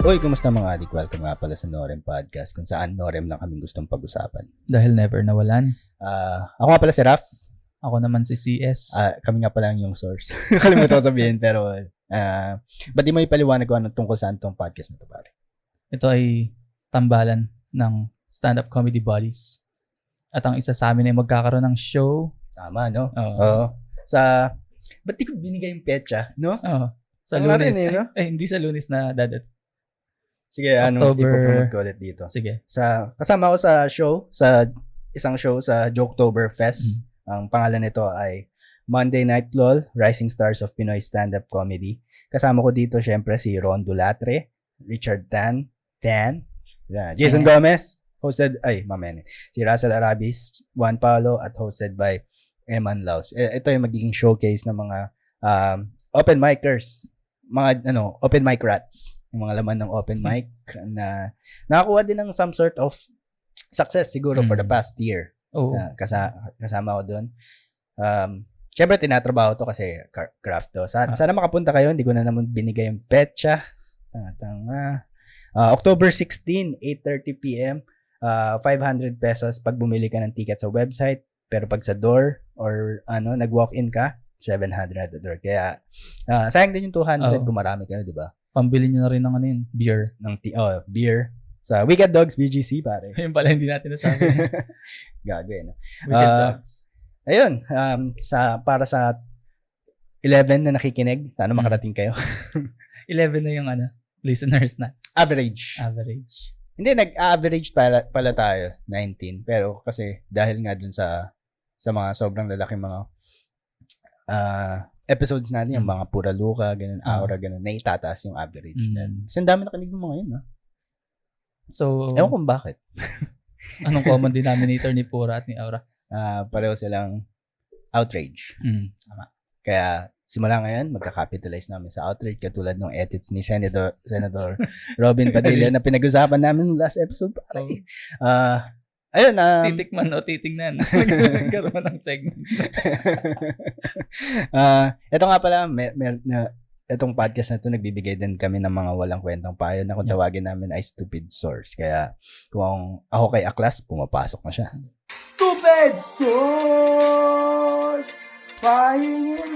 Uy, kumusta mga adik? Welcome nga pala sa Norem Podcast kung saan Norem lang kaming gustong pag-usapan. Dahil never nawalan. Ako nga pala si Raf. Ako naman si CS. Kami nga pala yung source. Kalimutan ko sabihin pero ba't di mo ipaliwanag ko anong tungkol saan tong podcast na to, pare? Ito ay tambalan ng stand-up comedy buddies. At ang isa sa amin ay magkakaroon ng show. Tama, no? Oo. Ba't di ko binigay yung petsa, no? Oo. Sa Tama Lunes. rin, no? Hindi sa Lunes na dadat. Sige, ipopromote ko ulit dito. Sige. Kasama ako sa isang show sa Joketoberfest. Ang pangalan nito ay Monday Night LOL, Rising Stars of Pinoy Stand-Up Comedy. Kasama ko dito syempre si Ron Dulatre, Richard Tan, Jason Gomez, si Russell Arabis, Juan Paulo, at hosted by Eman Laus. Ito yung magiging showcase ng mga open micers, mga open mic rats, yung mga laman ng open mic na nakakuha din ng some sort of success siguro for the past year. Oh. Kasama ko doon. Syempre tinatrabaho to kasi craft to. Sana makapunta kayo, hindi ko na naman binigay yung petsa. October 16, 8:30 PM, 500 pesos pag bumili ka ng ticket sa website, pero pag sa door or nag-walk-in ka, 700 at door. Kaya sayang din yung 200 kung marami kayo, di ba? Pambili nyo na rin ng beer. Beer. Sa Wicked Dogs BGC, pare. Ayun pala, hindi natin nasabi. Gagawin. Wicked Dogs. Ayun, para sa 11 na nakikinig, sana makarating kayo. 11 na yung listeners na. Average. Hindi, nag-average pala tayo, 19. Pero kasi dahil nga dun sa mga sobrang lalaking mga episodes natin, yung mga pura luka, ganun, aura, ganun, na itataas yung average. Kasi ang dami nakinig ng mga yun, ha? So, ewan kung bakit. Anong common denominator ni Pura at ni Aura? Pareho silang outrage. Tama. Kaya, simula ngayon, magka-capitalize namin sa outrage katulad ng edits ni Senator Robin Padilla na pinag-usapan namin last episode. Ayun. Titikman o titignan. Nagkaroon ng segment. Ito nga pala, itong podcast na ito, nagbibigay din kami ng mga walang kwentang payo na kung tawagin namin ay stupid source. Kaya kung ako kay Aklas, pumapasok na siya. Stupid source! Pahingin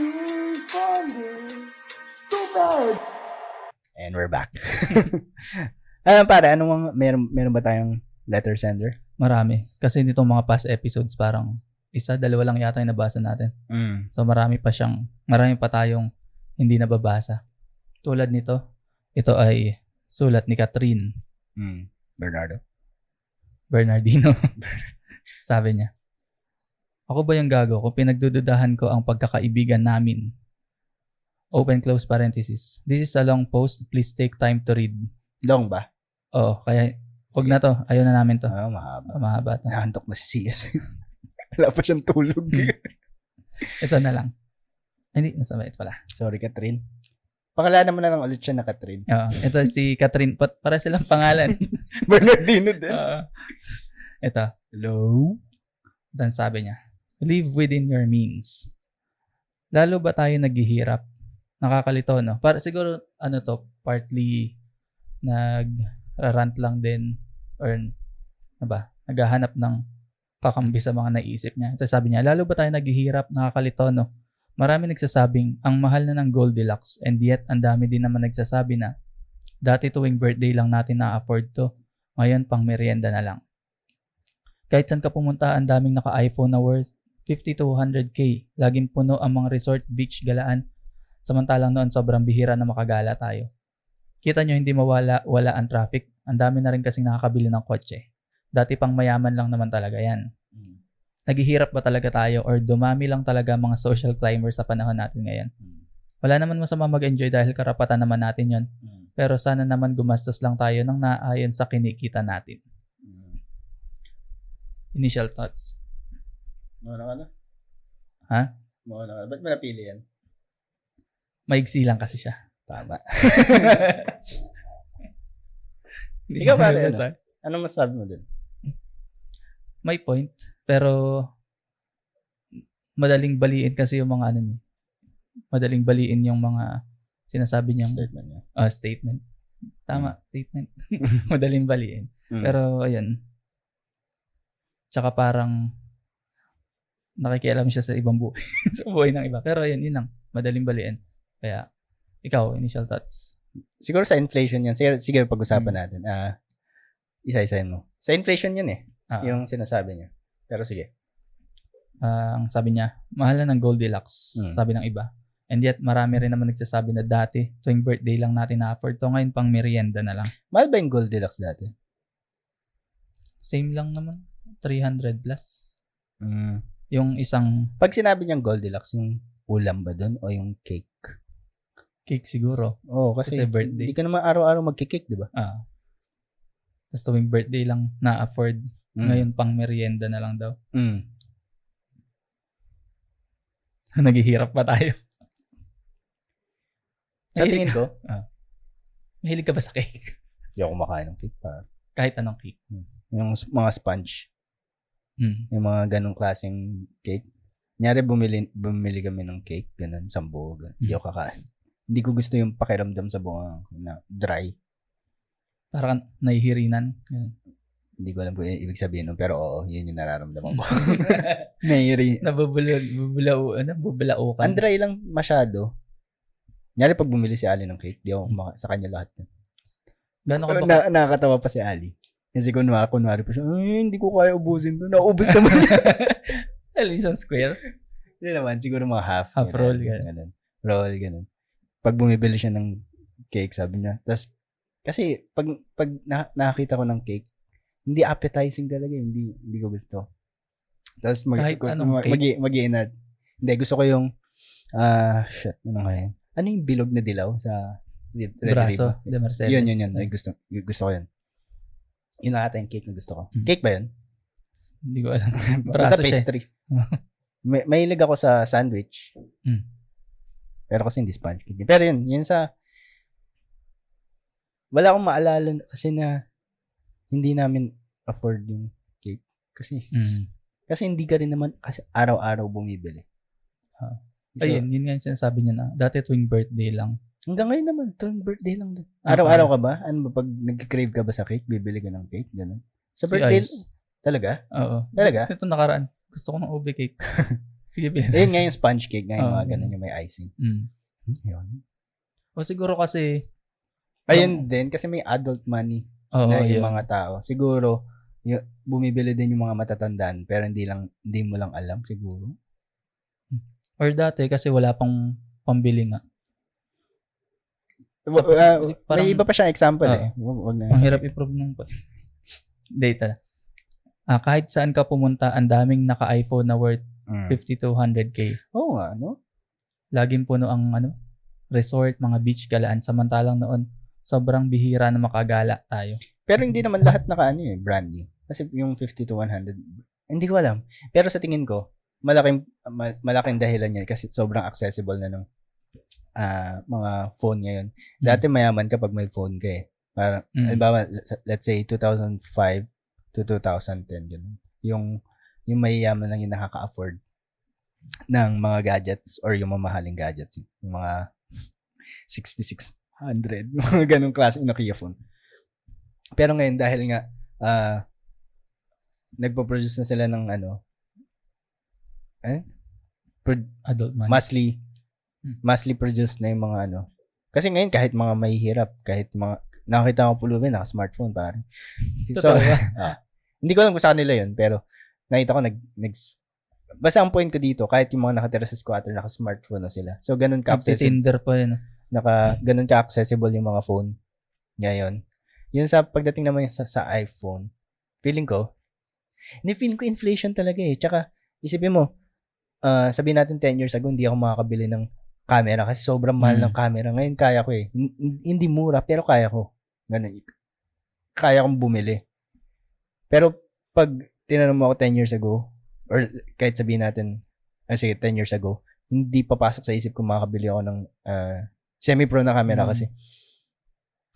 responding. Stupid! And we're back. Pare, meron ba tayong letter sender? Marami. Kasi nitong mga past episodes, parang dalawa lang yata yung nabasa natin. So marami pa tayong hindi nababasa. Tulad nito, ito ay sulat ni Catherine. Bernardino. Sabi niya, ako ba yung gago kung pinagdududahan ko ang pagkakaibigan namin? Open close parenthesis. This is a long post. Please take time to read. Long ba? Oo, kaya huwag na to. Ayaw na namin to. Mahaba. Mahaba to. Nahantok na si CS. Wala pa siyang tulog. Ito na lang. Hindi, nasabait pala. Sorry, Catherine. Pakilala mo na lang ulit siya na Catherine. Oo, ito si Catherine. Para silang pangalan. Bernardino din. Ito. Hello? Then sabi niya, live within your means. Lalo ba tayo naghihirap? Nakakalito, no? Para siguro, partly nag-rant lang din or naghahanap ng kakambi sa mga naisip niya. Ito sabi niya, lalo ba tayo naghihirap? Nakakalito, no? Marami nagsasabing, ang mahal na ng Goldilocks, and yet, ang dami din naman nagsasabi na, dati tuwing birthday lang natin na-afford to, ngayon pang merienda na lang. Kahit saan ka pumunta, ang daming naka-iPhone na worth 50 to 100k. Laging puno ang mga resort, beach, galaan. Samantalang noon, sobrang bihira na makagala tayo. Kita nyo, hindi wala ang traffic. Ang dami na rin kasing nakakabili ng kotse. Dati pang mayaman lang naman talaga yan. Naghihirap ba talaga tayo or dumami lang talaga mga social climbers sa panahon natin ngayon? Wala naman masama mag-enjoy dahil karapatan naman natin yon. Pero sana naman gumastos lang tayo ng naayon sa kinikita natin. Initial thoughts. Ano? Ha? Ba't mo napili yan? Maigsi lang kasi siya. Tama. Ikaw ba rin? Anong masabi mo dun? May point. Pero madaling baliin kasi yung mga madaling baliin yung mga sinasabi niyang statement niya. Statement. Tama, statement. Madaling baliin. Pero, ayun. Tsaka parang nakikialam siya sa ibang buhay. sa buhay ng iba. Pero, ayun, yun lang. Madaling baliin. Kaya, ikaw, initial thoughts. Siguro sa inflation yan. Sige pag-usapan natin. Isa-isahin mo. Sa inflation yan yung sinasabi niya. Pero sige. Ang sabi niya, mahal na ng Goldilocks. Sabi ng iba. And yet, marami rin naman nagsasabi na dati, tuwing birthday lang natin na-afford to, ngayon pang merienda na lang. Mahal ba yung Goldilocks dati? Same lang naman. 300 plus. Yung isang Pag sinabi niyang Goldilocks, yung ulam ba doon o yung cake? cake siguro. Oo, kasi birthday. hindi ka naman araw-araw magki-cake, di ba? Tapos tuwing birthday lang na-afford. Ngayon pang merienda na lang daw. Naghihirap pa tayo. Sa tingin ko, mahilig ka ba sa cake? hindi ako kumakain ng cake pa. Kahit anong cake. Yung mga sponge. Yung mga ganong klaseng cake. Nyari bumili kami ng cake, ganun, sambo, ganun. Hindi ako kakain. Hindi ko gusto yung pakiramdam sa bunga na dry. Parang nahihirinan. Ganun. Hindi ko alam kung yung ibig sabihin nun, pero oo, yun yung nararamdaman ko. Nahihiri. Nabubulaukan. Ang dry lang masyado. Nyari pag bumili si Ali ng cake, di ako sa kanya lahat. Gano'n ka ba? Nakakatawa pa si Ali. Kasi kunwari pa siya, hindi ko kaya ubusin to. Naubos naman. Alison Square? Hindi naman, siguro mga half. Half roll, gano'n. Roll, gano'n. Pag bumibili siya ng cake, sabi niya. Tapos, kasi, pag nakakita ko ng cake, hindi appetizing talaga. Hindi ko gusto. Tapos, kahit anong cake? mag-i-inert. Hindi, gusto ko yung, ano nga yun? Ano yung bilog na dilaw sa Red Braso Ribbon? de Mercedes. Yun. Gusto ko yun. Yun ata yung cake na gusto ko. Cake ba yun? Hindi ko alam. Braso pastry. Mahilig ako sa sandwich. Pero kasi hindi sponge cake. Pero yun sa wala akong maalala kasi na hindi namin afford yung cake. Kasi hindi ka rin naman kasi araw-araw bumibili. So, ayun, yun nga yung sinasabi niya na dati tuwing birthday lang. Hanggang ngayon naman, tuwing birthday lang din. Araw-araw ka ba? Ano ba, pag nag-crave ka ba sa cake, bibili ka ng cake? Ganun. Sa birthday, talaga? Oo. Talaga? Ito nakaraan. Gusto ko ng ube cake. Sige, bilhin. Ayun nga yung sponge cake, nga yung mga ganun, yung may icing. Yun. O siguro kasi, ayun din, kasi may adult money na yung mga tao. Siguro, bumibili din yung mga matatandaan, pero hindi mo lang alam, siguro. Or dati, kasi wala pang pambili nga. May iba pa siyang example Ang hirap i-prove nung data. Kahit saan ka pumunta, ang daming naka-iPhone na worth 50 to 100K. Oo nga, no? Laging puno ang resort, mga beach galaan. Samantalang noon, sobrang bihira na makagala tayo. Pero hindi naman lahat brand new. Kasi yung 50 to 100, hindi ko alam. Pero sa tingin ko, malaking dahilan yan kasi sobrang accessible na ng mga phone ngayon. Dati mayaman kapag may phone ka eh. Parang, halimbawa, let's say 2005 to 2010, ganun. Yung mayayaman lang yung nakaka-afford ng mga gadgets or yung mamahaling gadgets. Yung mga 6600, mga ganung klase yung Nokia phone. Pero ngayon, dahil nga, nagpo-produce na sila ng adult money. Massly produced na yung mga Kasi ngayon, kahit mga mahihirap, kahit mga, nakakita ko pulubi, naka-smartphone, pare. So, hindi ko alam kung sa kanila yun, pero nakita ko basta ang point ko dito, kahit yung mga nakatira sa squatter, naka-smartphone na sila. So, ganun ka-accessible. Tinder pa yun. Ganun ka-accessible yung mga phone ngayon. Yun sa pagdating naman sa iPhone, feeling ko inflation talaga eh. Tsaka, isipin mo, sabihin natin 10 years ago, hindi ako makakabili ng camera kasi sobrang mahal ng camera. Ngayon, kaya ko eh. Hindi mura, pero kaya ko. Ganun. Kaya kong bumili. Pero, pag tinanong mo ako 10 years ago, or kahit sabihin natin, 10 years ago, hindi papasok sa isip ko makakabili ako ng semi-pro na camera kasi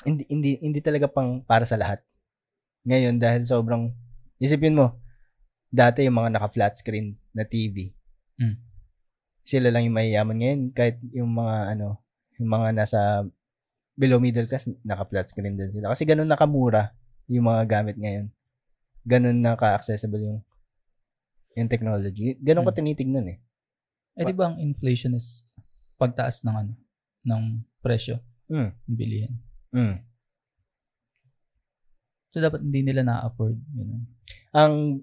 hindi talaga pang para sa lahat. Ngayon, dahil sobrang, isipin mo, dati yung mga naka-flat screen na TV, sila lang yung mayayaman ngayon. Kahit yung mga yung mga nasa below middle class, naka-flat screen din sila. Kasi ganun nakamura yung mga gamit ngayon. Ganun naka-accessible yung technology. Ganun ko tinitignan eh. Eh, di ba ang inflation is pagtaas ng ng presyo ng bilihin? So, dapat hindi nila na-afford. Ganun.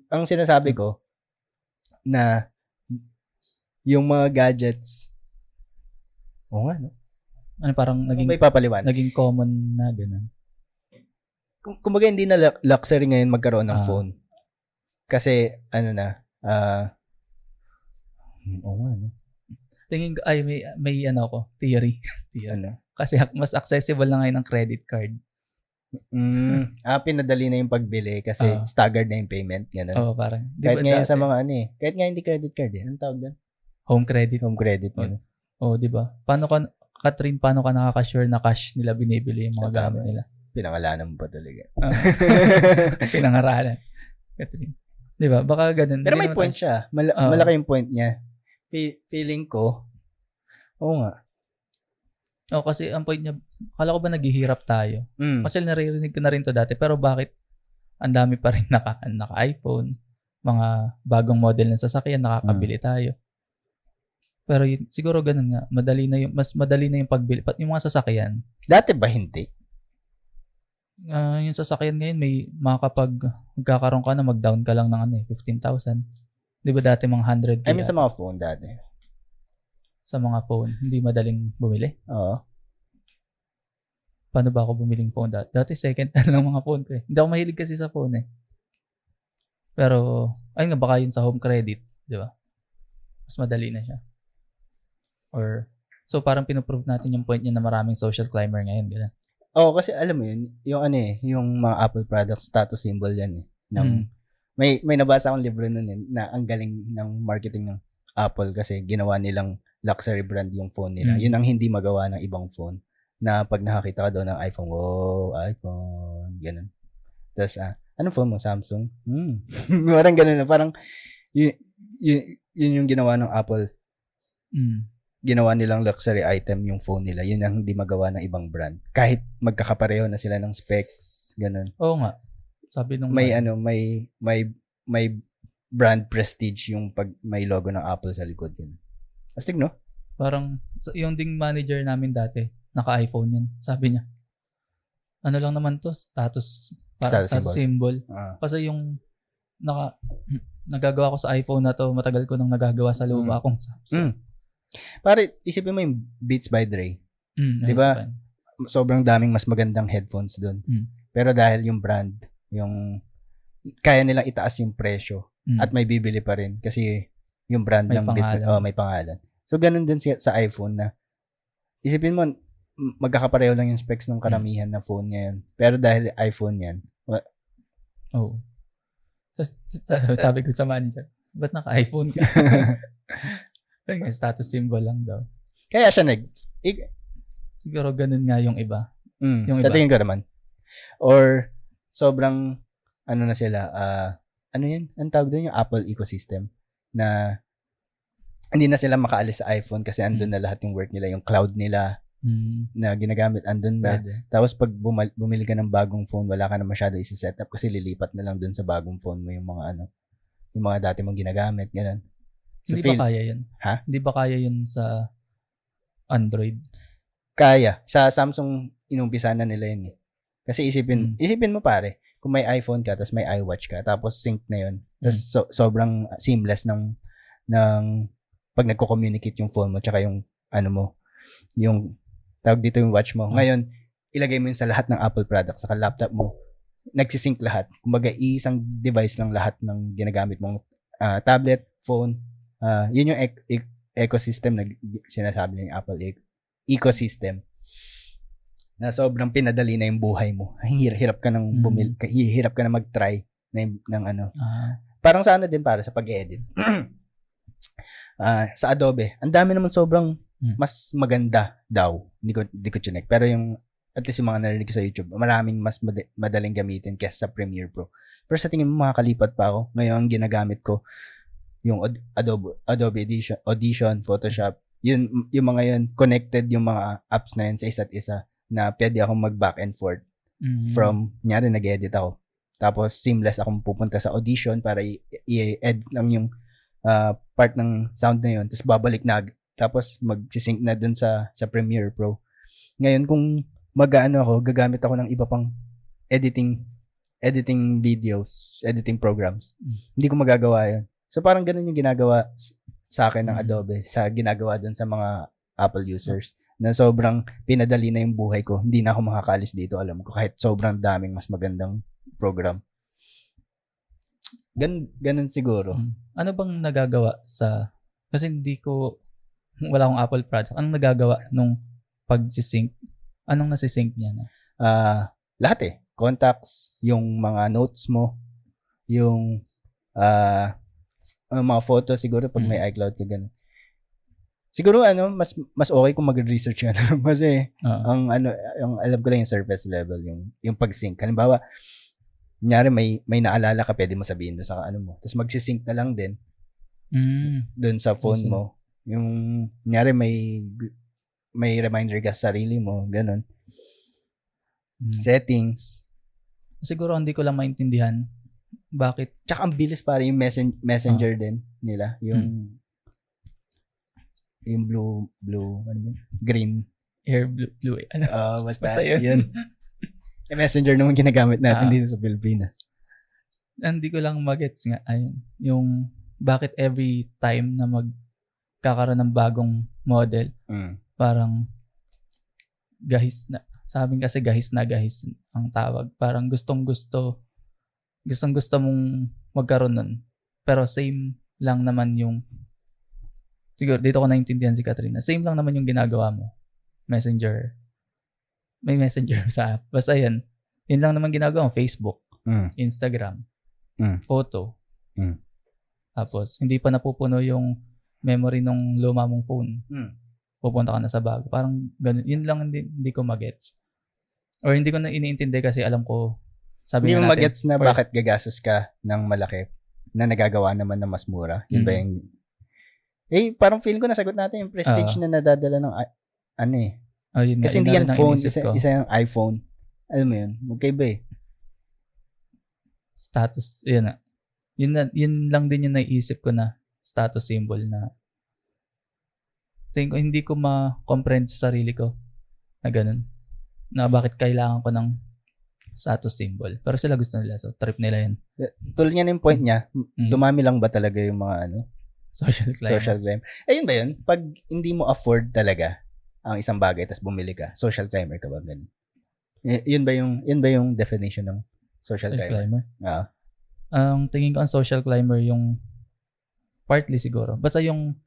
Ang sinasabi ko, na yung mga gadgets, oo nga, no? Ano, parang May papaliwan. naging common na ganun. Kumbaga, hindi na luxury ngayon magkaroon ng phone. Kasi, oo nga, no? Tingin ko, ay, may theory. Ano? Kasi mas accessible na ngayon ang credit card. Pinadali na yung pagbili kasi staggered na yung payment. Ganun. Oo, parang. Kahit ngayon sa mga kahit nga hindi credit card eh. Anong tawag doon? Home credit. Home credit. Oo, di ba? Paano ka nakaka-sure na cash nila binibili yung mga gamit nila? Pinangalanan mo pa talaga. Pinangaralan. Catherine. Di ba? Baka ganun. Pero may point siya. Malaki yung point niya. Feeling ko, oo nga. Kasi ang point niya, akala ko ba naghihirap tayo? Kasi naririnig ko na rin to dati, pero bakit ang dami pa rin naka-iPhone, mga bagong model ng sasakyan, nakakabili tayo. Pero siguro ganun nga, mas madali na yung pagbili. Yung mga sasakyan. Dati ba hindi? Yung sasakyan ngayon, may magkakaroon ka na, mag-down ka lang ng 15,000. Di ba dati mga 100K? I mean sa mga phone dati. Sa mga phone, hindi madaling bumili? Oo. Paano ba ako bumiling phone dati? Dati second hand lang mga phone ko eh. Hindi ako mahilig kasi sa phone eh. Pero, ayun nga, baka yun sa home credit, di ba? Mas madali na siya. So parang pinoprove natin yung point niya na maraming social climber ngayon, gano'n. Kasi alam mo yun, yung mga Apple products, status symbol yan eh. May nabasa akong libro nun eh, na ang galing ng marketing ng Apple kasi ginawa nilang luxury brand yung phone nila. Yun ang hindi magawa ng ibang phone. Na pag nakakita ka doon ng iPhone, iPhone, ganun. Tapos, anong phone mo? Samsung? Parang ganun na. Parang, yun yung ginawa ng Apple. Ginawa nilang luxury item yung phone nila. Yun ang hindi magawa ng ibang brand. Kahit magkakapareho na sila ng specs, ganun. Oo nga. Sabi nung may brand prestige yung pag may logo ng Apple sa likod. Ganun. Astig, no? Parang, yung ding manager namin dati, naka-iPhone yan. Sabi niya, ano lang naman to, status symbol. Kasi yung nagagawa ko sa iPhone na to, matagal ko nang nagagawa sa luma akong Samsung. Pare, isipin mo yung Beats by Dre. Diba? Sobrang daming mas magandang headphones doon. Pero dahil yung brand, kaya nilang itaas yung presyo at may bibili pa rin kasi yung brand ng Beats, may pangalan. So, ganun din sa iPhone na isipin mo, magkakapareho lang yung specs ng karamihan na phone ngayon. Pero dahil iPhone yan. Sabi ko sa manager, ba't naka-iPhone ka? Status symbol lang daw. Kaya siya siguro ganun nga yung iba. Sa tingin ko naman. Or, sobrang, na sila, yan? Ang tawag doon yung Apple ecosystem na hindi na sila makaalis sa iPhone kasi andun na lahat yung work nila, yung cloud nila na ginagamit, andun na. Tapos pag bumili ka ng bagong phone, wala ka na masyado isi-set up kasi lilipat na lang dun sa bagong phone mo yung mga dati mong ginagamit, ganun. So, hindi ba kaya yun? Ha? Hindi ba kaya yun sa Android? Kaya. Sa Samsung, inumpisa na nila yun eh. Kasi isipin mo pare, kung may iPhone ka, tapos may iWatch ka, tapos sync na yun. Tapos sobrang seamless ng pag nagko-communicate yung phone mo tsaka yung yung tawag dito yung watch mo. Ngayon, ilagay mo yun sa lahat ng Apple products, saka laptop mo, nagsisync lahat. Kumbaga, isang device lang lahat ng ginagamit mong tablet, phone. Yun yung ecosystem na sinasabi ng Apple ecosystem. Na sobrang pinadali na yung buhay mo. Hirap ka nang hirap ka na mag-try ng Parang sa din para sa pag-edit. Sa Adobe, ang dami naman sobrang mas maganda daw. Hindi ko chinek. Pero yung, at least yung mga narinig ko sa YouTube, maraming mas madaling gamitin kaysa sa Premiere Pro. Pero sa tingin mo, makakalipat pa ako. Ngayon, ang ginagamit ko, yung Adobe Audition, Photoshop, yung mga yun, connected yung mga apps na yun sa isa't isa. na pwede akong mag-back and forth Mm. from, kunyari nag-edit ako. Tapos seamless akong pupunta sa audition para i-edit lang yung part ng sound na yun. Tapos babalik na, tapos mag-sync na dun sa Premiere Pro. Ngayon, kung gagamit ako ng iba pang editing videos, editing programs. Hindi ko magagawa yun. So, parang ganun yung ginagawa sa akin ng Adobe, sa ginagawa dun sa mga Apple users, na sobrang pinadali na yung buhay ko. Hindi na ako makakaalis dito, alam ko, kahit sobrang daming mas magandang program. Ganun siguro. Ano bang nagagawa kasi wala akong Apple project. Anong nagagawa nung pag-sync? Anong nasi-sync niya na? Lahat eh. Contacts, yung mga notes mo, yung mga photos siguro pag may iCloud ka ganun. Siguro mas okay kung mag-research ka na kasi ang alam ko lang yung surface level, yung pag-sync. Halimbawa, kunyari may naalala ka, pwede mo sabihin doon sa mo. Tapos mag-sync na lang din doon sa phone mo. Yung kunyari may reminder ka sa sarili mo, ganun. Settings. Siguro hindi ko lang maintindihan bakit. Tsaka ang bilis para yung messenger din nila. Yung blue, ano ba? Green. Air blue. Basta yun. Yung messenger naman ginagamit natin dito sa Pilipinas. Hindi ko lang magets nga. Ayun. Yung bakit every time na magkakaroon ng bagong model, parang gahis na. Sabing kasi gahis ang tawag. Parang gustong-gusto mong magkaroon nun. Pero same lang naman yung, siguro dito ko naintindihan si Katrina, same lang naman yung ginagawa mo. Messenger. May messenger sa app. Basta yan. Yun lang naman ginagawa mo. Facebook. Instagram. Photo. Tapos, hindi pa napupuno yung memory ng luma mong phone. Pupunta ka na sa bago. Parang ganun. Yun lang hindi ko magets. Or hindi ko na iniintindi kasi alam ko, sabi hindi nga mo natin, magets na bakit gagastos ka ng malaki na nagagawa naman na mas mura. Yun ba yung... parang feel ko nasagot natin yung prestige na nadadala ng yun kasi nga, hindi yan phone, isa yung iPhone. Alam mo yun, magkaiba eh. Status, yun na. Yun lang din yung naiisip ko na status symbol na tingin ko hindi ko ma-comprehend sa sarili ko na ganun. Na bakit kailangan ko ng status symbol. Pero sila gusto nila. So, trip nila yun. Tulad nga yung point niya, dumami lang ba talaga yung mga social climber. Ayun ba yun? Pag hindi mo afford talaga ang isang bagay tapos bumili ka, social climber ka ba? Ganun. Yun ba yung definition ng social climber? Ang tingin ko ang social climber yung partly siguro. Basta yung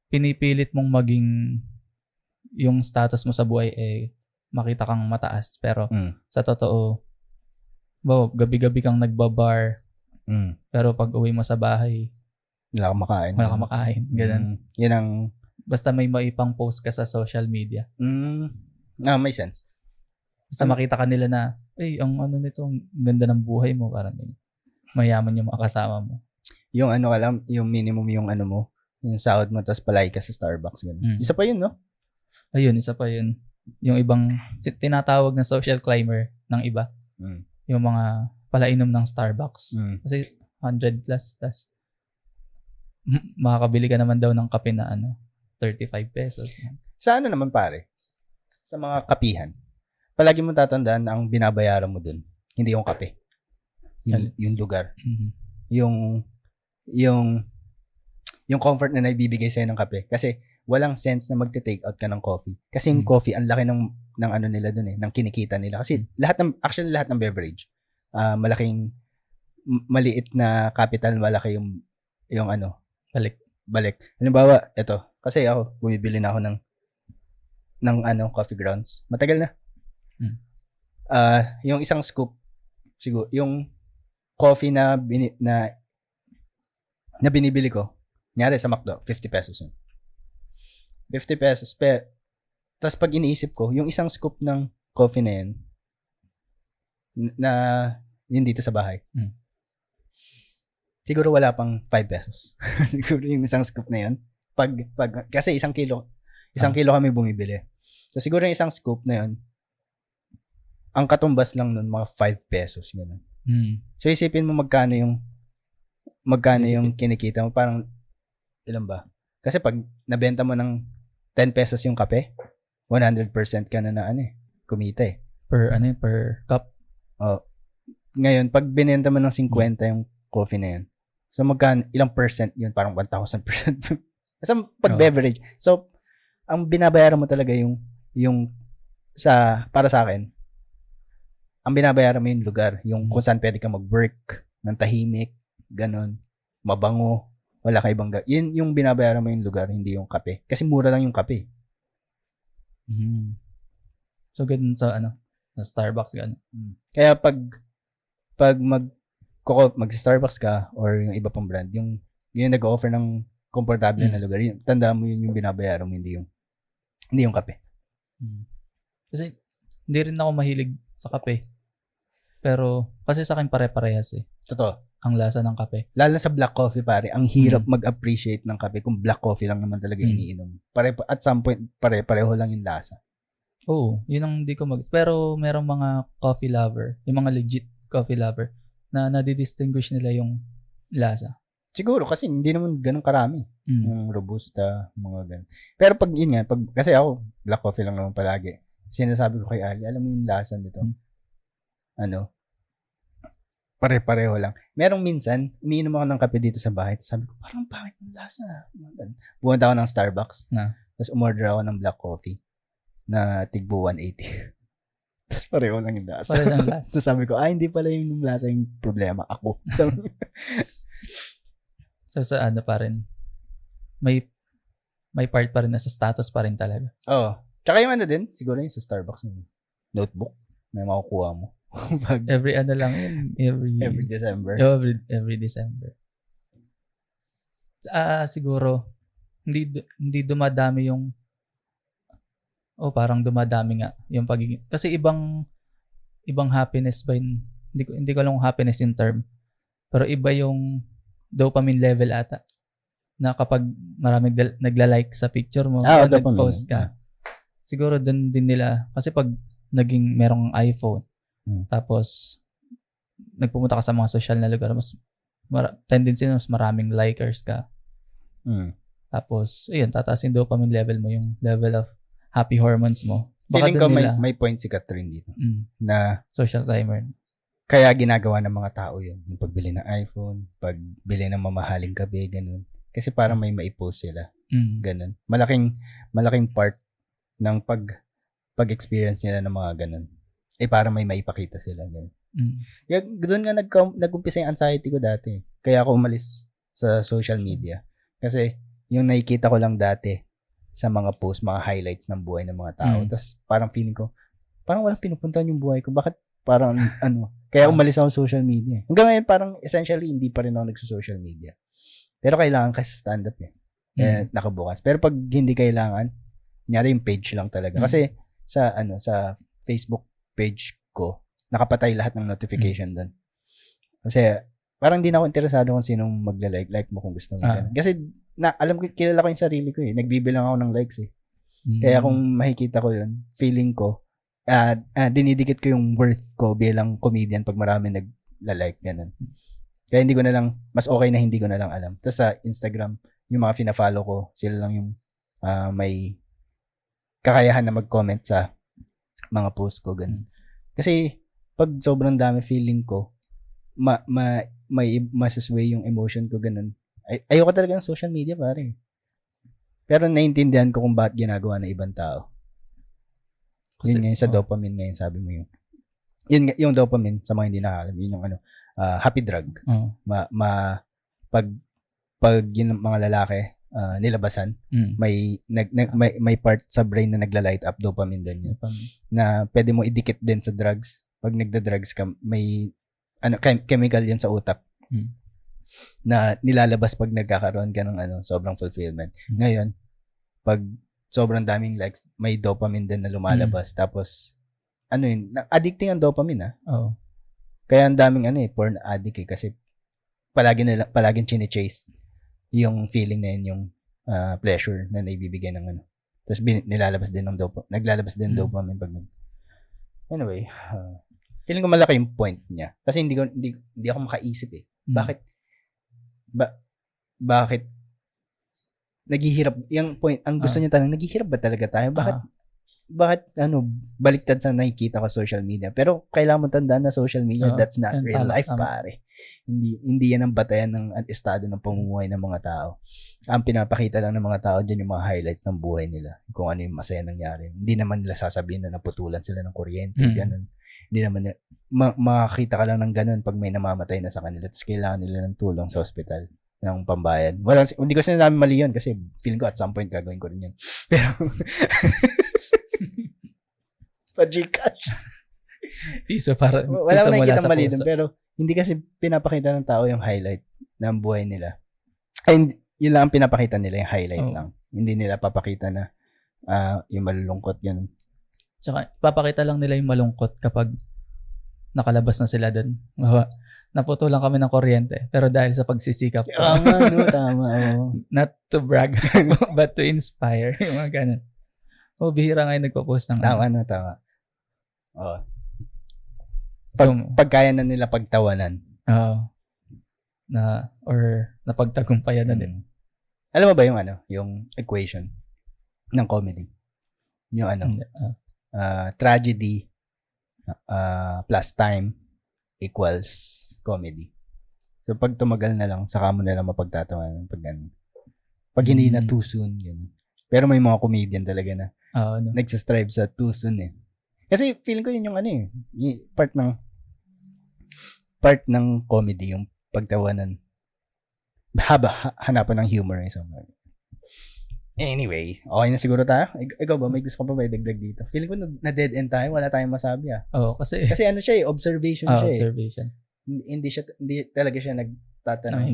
pinipilit mong maging yung status mo sa buhay makita kang mataas. Pero sa totoo, gabi-gabi kang nagbabar. Pero pag uwi mo sa bahay, wala kang makain. Ganun. Yan ang... Basta may maipang post ka sa social media. May sense. Basta makita ka nila na, ang nito, ang ganda ng buhay mo. Parang ganyan. Mayaman yung mga kasama mo. Yung yung minimum yung mo, yung sahod mo, tapos palay ka sa Starbucks. Ganun. Isa pa yun, no? Ayun, isa pa yun. Yung ibang tinatawag na social climber ng iba. Yung mga palainom ng Starbucks. Kasi 100 plus. Tas makakabili ka naman daw ng kape na 35 pesos. Sa naman pare? Sa mga kapihan. Palagi mo tatandaan na ang binabayaran mo dun, hindi yung kape. Yung lugar. Yung comfort na naibibigay sa'yo ng kape. Kasi walang sense na magte-take out ka ng coffee. Kasi yung coffee, ang laki ng nila dun ng kinikita nila. Kasi lahat ng beverage, maliit na capital, malaki yung balik. Halimbawa, ito. Kasi ako, bumibili na ako ng coffee grounds. Matagal na. Yung isang scoop, siguro, yung coffee na binibili ko, nyari sa McDo, 50 pesos yun. 50 pesos. Tapos pag iniisip ko, yung isang scoop ng coffee na yun, na yun dito sa bahay, siguro wala pang 5 pesos. Siguro yung isang scoop na yun. Kasi isang kilo kami bumibili. So siguro yung isang scoop na yun, ang katumbas lang nun, mga 5 pesos. Ganun. So, isipin mo magkano yung kinikita mo. Parang, ilan ba? Kasi pag nabenta mo ng 10 pesos yung kape, 100% ka na kumita eh. Per cup. Oh. Ngayon, pag binenta mo ng 50 yung coffee na yun, so magkano, ilang percent yun? Parang 1,000%. Kasi pag beverage. So, ang binabayaran mo talaga yung para sa akin, ang binabayaran mo yung lugar, yung kung saan pwede ka mag-work ng tahimik, ganun, mabango, wala ka ibang yun yung binabayaran mo yung lugar, hindi yung kape. Kasi mura lang yung kape. So, ganun sa sa Starbucks, gano'n. Kaya pag mag-Starbucks ka or yung iba pang brand, yung nag-offer ng komportable na lugar, yun, tandaan mo yun yung binabayaran mo, hindi yung kape. Kasi hindi rin ako mahilig sa kape. Pero kasi sa akin pare-parehas eh. Totoo. Ang lasa ng kape. Lalo sa black coffee, pare, ang hirap mag-appreciate ng kape kung black coffee lang naman talaga iniinom. At some point, pareho lang yung lasa. Oo, yun ang hindi ko pero merong mga coffee lover, yung mga legit coffee lover, na nadidistinguish nila yung lasa. Siguro, kasi hindi naman ganun karami. Yung Robusta, mga ganun. Pero pag yun nga, kasi ako, black coffee lang naman palagi. Sinasabi ko kay Ali, alam mo yung lasa nito? Pare-pareho lang. Merong minsan, umiinom ako ng kape dito sa bahay. Sabi ko, parang pangit yung lasa. Pumunta ako ng Starbucks. Tapos umorder ako ng black coffee na tigbo 180. Tapos pareho lang yung lasa. Pareho lang lasa. Tapos sabi ko, hindi pala yung lasa yung problema. Ako. So sa pa rin, may part pa rin na sa status pa rin talaga. Oo. Tsaka yung din, siguro yung sa Starbucks yung notebook na makukuha mo. Every lang yun. Every December. Every December. Siguro, hindi dumadami yung parang dumadami nga yung pagiging, kasi ibang happiness ba yun, hindi ko alam kung happiness yung term, pero iba yung dopamine level ata, na kapag maraming nagla-like sa picture mo, nag-post ka, siguro dun din nila, kasi pag naging merong iPhone, tapos nagpumunta ka sa mga social na lugar, mas tendency na mas maraming likers ka. Tapos, ayun, tataas yung dopamine level mo, yung level of happy hormones mo. Baka feeling ko may point si Catherine dito. Na social timer. Kaya ginagawa ng mga tao yun. Yung pagbili ng iPhone, pagbili ng mamahaling kape, ganun. Kasi parang may maipost sila. Ganun. Malaking part ng pag-experience nila ng mga ganun. Parang may maipakita sila. Ganun. Doon nga nag-umpisa yung anxiety ko dati. Kaya ako umalis sa social media. Kasi yung nakikita ko lang dati sa mga post, mga highlights ng buhay ng mga tao. Tapos parang feeling ko, parang walang pinupuntahan yung buhay ko. Bakit parang kaya umalis ako sa social media. Hanggang ngayon parang essentially hindi pa rin ako nagso-social media. Pero kailangan kasi stand-up nakabukas. Pero pag hindi kailangan, nyari yung page lang talaga. Kasi sa Facebook page ko, nakapatay lahat ng notification doon. Kasi parang hindi na ako interesado kung sinong magla-like mo kung gusto mo. Kasi alam ko, kilala ko yung sarili ko eh. Nagbibilang ako ng likes eh. Kaya kung makikita ko yun, feeling ko, dinidikit ko yung worth ko bilang comedian pag marami nagla-like, ganun. Kaya hindi ko na lang, mas okay na hindi ko na lang alam. Tapos sa Instagram, yung mga fina-follow ko, sila lang yung may kakayahan na mag-comment sa mga post ko, ganun. Kasi pag sobrang dami, feeling ko, may masasway yung emotion ko, ganun. Ayoko talaga ng social media, pare. Pero naiintindihan ko kung bakit ginagawa ng ibang tao. Kasi, yun ngayon sa dopamine ngayon, sabi mo yun. Yun yung dopamine, sa mga hindi nakakalam, yun yung happy drug. Pag yun mga lalaki, nilabasan, may part sa brain na nagla-light up, dopamine din yun. Na pwede mo idikit din sa drugs. Pag nagda-drugs ka, may chemical yun sa utak. Na nilalabas pag nagkakaroon ka ng sobrang fulfillment. Ngayon, pag sobrang daming likes, may dopamine din na lumalabas. Tapos, addicting ang dopamine, Kaya ang daming porn addict kasi palaging chine-chase yung feeling na yun, yung pleasure na naibibigay ng Tapos naglalabas din ng dopamine pag Anyway, feeling ko malaki yung point niya. Kasi hindi ako makaisip eh. Bakit bakit naghihirap, yung point, ang gusto niya tanong, naghihirap ba talaga tayo? Bakit baliktad sa nakikita ko social media? Pero kailangan mo tandaan na social media, that's not real life, pare. Hindi yan ang batayan ng estado ng pamumuhay ng mga tao. Ang pinapakita lang ng mga tao dyan yung mga highlights ng buhay nila. Kung ano yung masaya nangyari. Hindi naman nila sasabihin na naputulan sila ng kuryente, ganun. Hindi naman makakita ka lang ng ganun pag may namamatay na sa kanila. Tapos kailangan nila ng tulong sa ospital ng pambayan. Hindi ko sinasabi mali yun kasi feeling ko at some point gagawin ko rin yun. Pero sa Gcash. Piso para wala akong nakikita mali dun, pero hindi kasi pinapakita ng tao yung highlight ng buhay nila. Ay, yun lang ang pinapakita nila, yung highlight lang. Hindi nila papakita na yung malulungkot yun. Tsaka papakita lang nila yung malungkot kapag nakalabas na sila dun. Naputulan kami ng kuryente, pero dahil sa pagsisikap ko. Tama. Not to brag, but to inspire. Yung mga ganun. Bihira nga yung nagpo-post ng Tama. Oo. Pag kaya na nila pagtawanan. Or napagtagumpayan na din. Alam mo ba yung equation ng comedy? Yung tragedy plus time equals comedy. So, pag tumagal na lang, saka mo na lang mapagtatawanan pag hindi na too soon, yun. Pero may mga comedian talaga na nagsastrive sa too soon eh. Kasi feeling ko yun yung yung part ng comedy, yung pagtawanan. Hanapan ng humor eh. So, anyway, okay na siguro tayo. Ikaw ba, may gusto ka pa ba idagdag dito? Feeling ko na dead end tayo, wala tayong masabi kasi siya observation siya observation. Hindi talaga siya nagtatanong.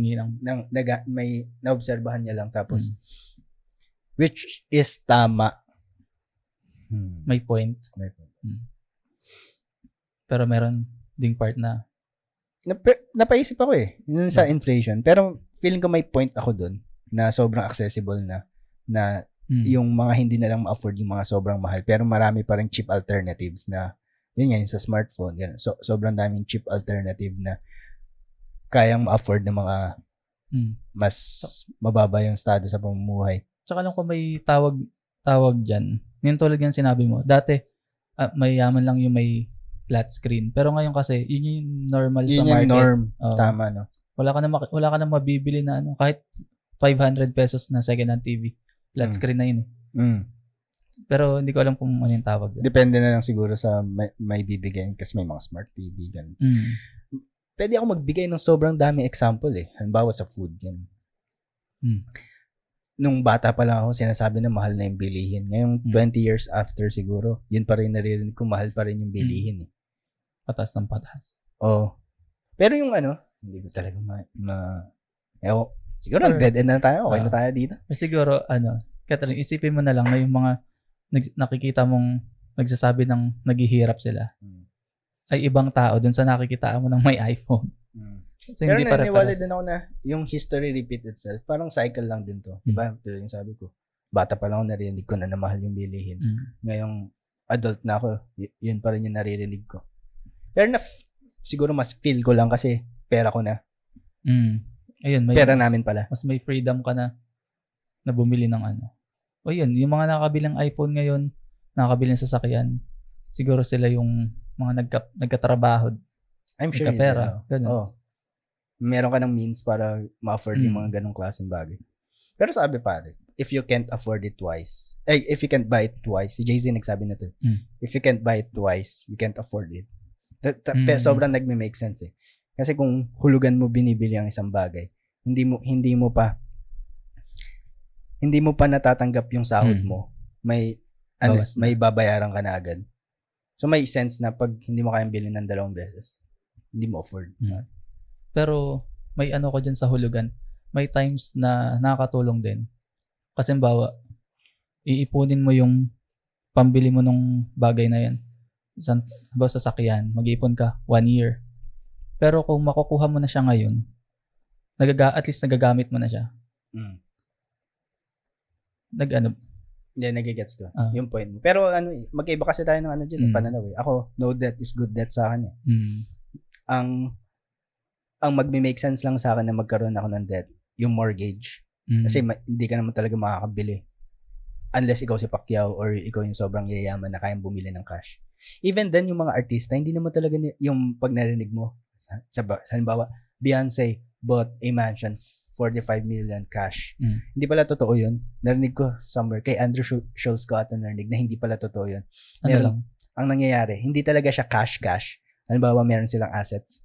May naobserbahan niya lang tapos which is tama. May point. Pero meron ding part na napaisip ako yun sa inflation. Pero feeling ko may point ako dun na sobrang accessible na yung mga hindi na lang ma-afford yung mga sobrang mahal. Pero marami pa rin cheap alternatives na yun nga, yung sa smartphone. Yan. So, sobrang daming cheap alternative na kayang ma-afford ng mga mas mababa yung estado sa pamumuhay. Tsaka lang kung may tawag dyan. Yung tulad yan sinabi mo. Dati, mayaman lang yung may flat screen. Pero ngayon kasi, yun yung normal sa market. Yun yung norm. Tama, no? Wala ka na mabibili na kahit 500 pesos na second-hand TV. Flat screen na yun Pero hindi ko alam kung ano yung tawag. Depende na lang siguro sa may bibigyan kasi may mga smart TV ganun. Pwede ako magbigay ng sobrang dami example halimbawa sa food yan. Nung bata pa lang ako sinasabi na mahal na yung bilihin. Ngayong 20 years after siguro, yun pa rin naririnig ko, mahal pa rin yung bilihin Patas ng patas. Pero yung hindi ko talaga siguro dead end na tayo. Okay na tayo dito. Siguro Catherine, isipin mo na lang na yung mga nakikita mong nagsasabi ng naghihirap sila ay ibang tao dun sa nakikita mo ng may iPhone. So, pero naniniwala din ako na yung history repeat itself. Parang cycle lang din to. Diba? Pero yung sabi ko, bata pa lang ako narinig ko na mahal yung bilihin. Ngayong adult na ako, yun pa rin yung naririnig ko. Pero siguro mas feel ko lang kasi pera ko na. Ayun, pera namin pala. Mas may freedom ka na bumili ng yun, yung mga nakakabiling iPhone ngayon, nakakabiling sasakyan, siguro sila yung mga nagkatrabaho. I'm sure nagkapera. Meron ka ng means para ma-afford yung mga ganong klaseng bagay. Pero sabi pare, if you can't afford it twice, if you can't buy it twice, si Jay-Z nagsabi na to, if you can't buy it twice, you can't afford it. Sobrang nagme-make sense Kasi kung hulugan mo binibili ang isang bagay, hindi mo pa natatanggap yung sahod mo, may babayaran ka na agad. So may sense na pag hindi mo kayang bilhin ng 2 beses, hindi mo afford. Pero may ko dyan sa hulugan, may times na nakakatulong din. Kasi bawa, iipunin mo yung pambili mo nung bagay na yan. Sa sasakyan, mag-iipon ka 1 year. Pero kung makukuha mo na siya ngayon, at least nagagamit mo na siya. Hindi, nagigets ko. Ah. Yung point mo. Pero magkaiba kasi tayo ng dyan, Mm. pananaw eh. Ako, no debt is good debt sa akin eh. Mm. Ang magme-make sense lang sa akin na magkaroon ako ng debt, yung mortgage. Mm. Kasi hindi ka naman talaga makakabili. Unless ikaw si Pacquiao or ikaw yung sobrang yayaman na kayang bumili ng cash. Even then, yung mga artista, hindi naman talaga yung pag narinig mo. Halimbawa, Beyonce bought a mansion 45 million cash. Mm. Hindi pala totoo yun. Narinig ko somewhere, kay Andrew Schultz ko ata narinig na hindi pala totoo yun. Ano lang? Ang nangyayari, hindi talaga siya cash. Halimbawa, meron silang assets.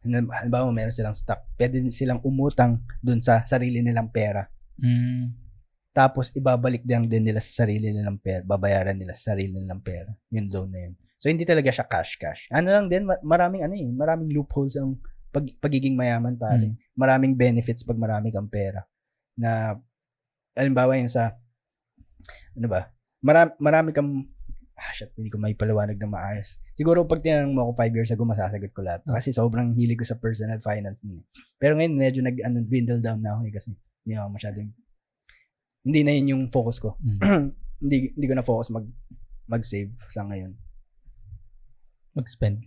Halimbawa, meron silang stock. Pwede silang umutang dun sa sarili nilang pera. Mm. Tapos, ibabalik din nila sa sarili nilang pera. Babayaran nila sa sarili nilang pera. Yung loan na yun. So, hindi talaga siya cash. Ano lang din, maraming loopholes ang pagiging mayaman, pare. Maraming benefits pag marami kang pera. Na, halimbawa yun sa, marami kang, hindi ko may paliwanag na maayos. Siguro pag tinanong mo ako 5 years ago, masasagot ko lahat. Kasi sobrang hilig ko sa personal finance. Pero ngayon, medyo dwindle down na ako kasi hindi ako masyadong, hindi na yun yung focus ko. Hindi ko na focus mag-save sa ngayon. Mag-spend.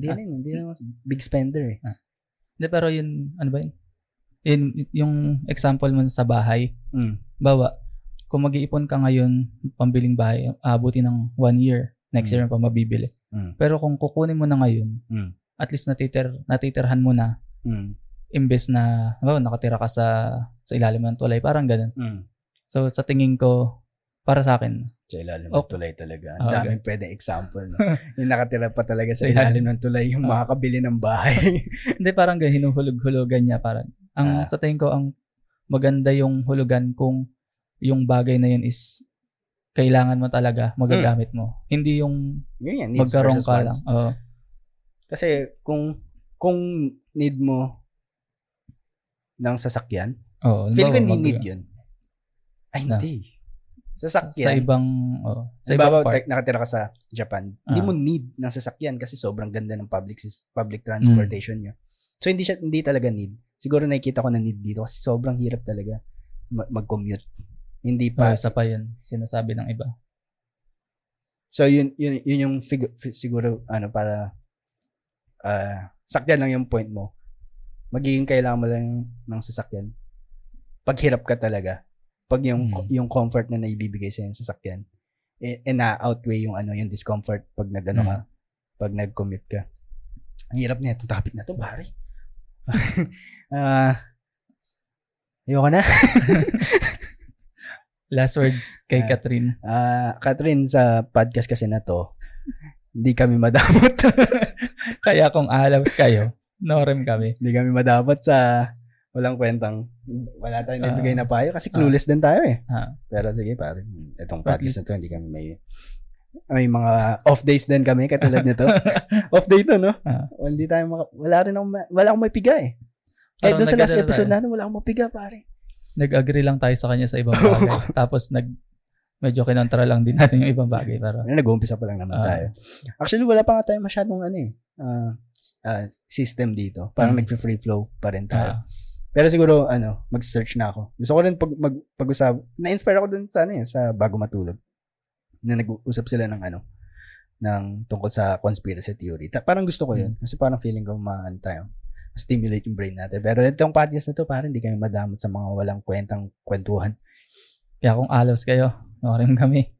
Hindi na big spender eh. Hindi, pero yun, ano ba yun? Yung example mo sa bahay, bawa, kung mag-iipon ka ngayon, pambiling bahay, abuti ng 1 year, next year pa mabibili. Pero kung kukunin mo na ngayon, at least natitirhan mo na, imbes na, nakatira ka sa ilalim ng tulay, parang ganun. So, sa tingin ko, para sa akin, sa ilalim ng tulay talaga. Ang daming pwedeng example. No? Yung nakatira pa talaga sa ilalim ng tulay, yung makakabili ng bahay. Hindi, parang hinuhulog-hulugan niya. Parang, sa tingin ko, ang maganda yung hulugan kung yung bagay na yun is kailangan mo talaga, magagamit mo. Hindi yung magkaroon ka lang. Kasi kung need mo ng sasakyan, feel ko hindi need yun. Ay, hindi. Sasakyan. Sa ibang part. Nakatira ka sa Japan, hindi mo need ng sasakyan kasi sobrang ganda ng public transportation nyo. So, hindi talaga need. Siguro nakikita ko na need dito kasi sobrang hirap talaga mag-commute. Hindi pa. Isa pa yun, sinasabi ng iba. So, yun yung siguro, para sakyan lang yung point mo. Magiging kailangan mo lang ng sasakyan. Pag hirap ka talaga. Pag yung comfort na naibibigay sa yung sasakyan, na-outweigh yung yung discomfort pag pag nag-commute ka. Ang hirap na itong topic na to, pare. Ayoko na. Last words kay Catherine. Catherine, sa podcast kasi na to, hindi kami madamot. Kaya kung alaws kayo, no-rem kami. Hindi kami madamot sa walang kwentang, wala tayong naibigay na payo kasi clueless din tayo eh. Pero sige pare, itong podcast na to, hindi kami may mga off days din kami katulad nito. Off day to, no? Hindi tayo wala akong mapiga eh. Kahit doon sa last episode natin, wala akong mapiga pare. Nag-agree lang tayo sa kanya sa ibang bagay. Tapos medyo kinontra lang din natin yung ibang bagay. Nag-uumpisa pa lang naman tayo. Actually, wala pa nga tayo masyadong system dito. Parang nag-free flow pa rin tayo. Pero siguro, mag-search na ako. Gusto ko rin pag-usap. Na-inspire ako dun sa Bago Matulog. Na nag-usap sila ng tungkol sa conspiracy theory. Parang gusto ko yun. Kasi parang feeling ko tayo. Stimulate yung brain natin. Pero itong podcast na to, parang hindi kami madamot sa mga walang kwentang kwentuhan. Kaya kung alaws kayo, no rin kami.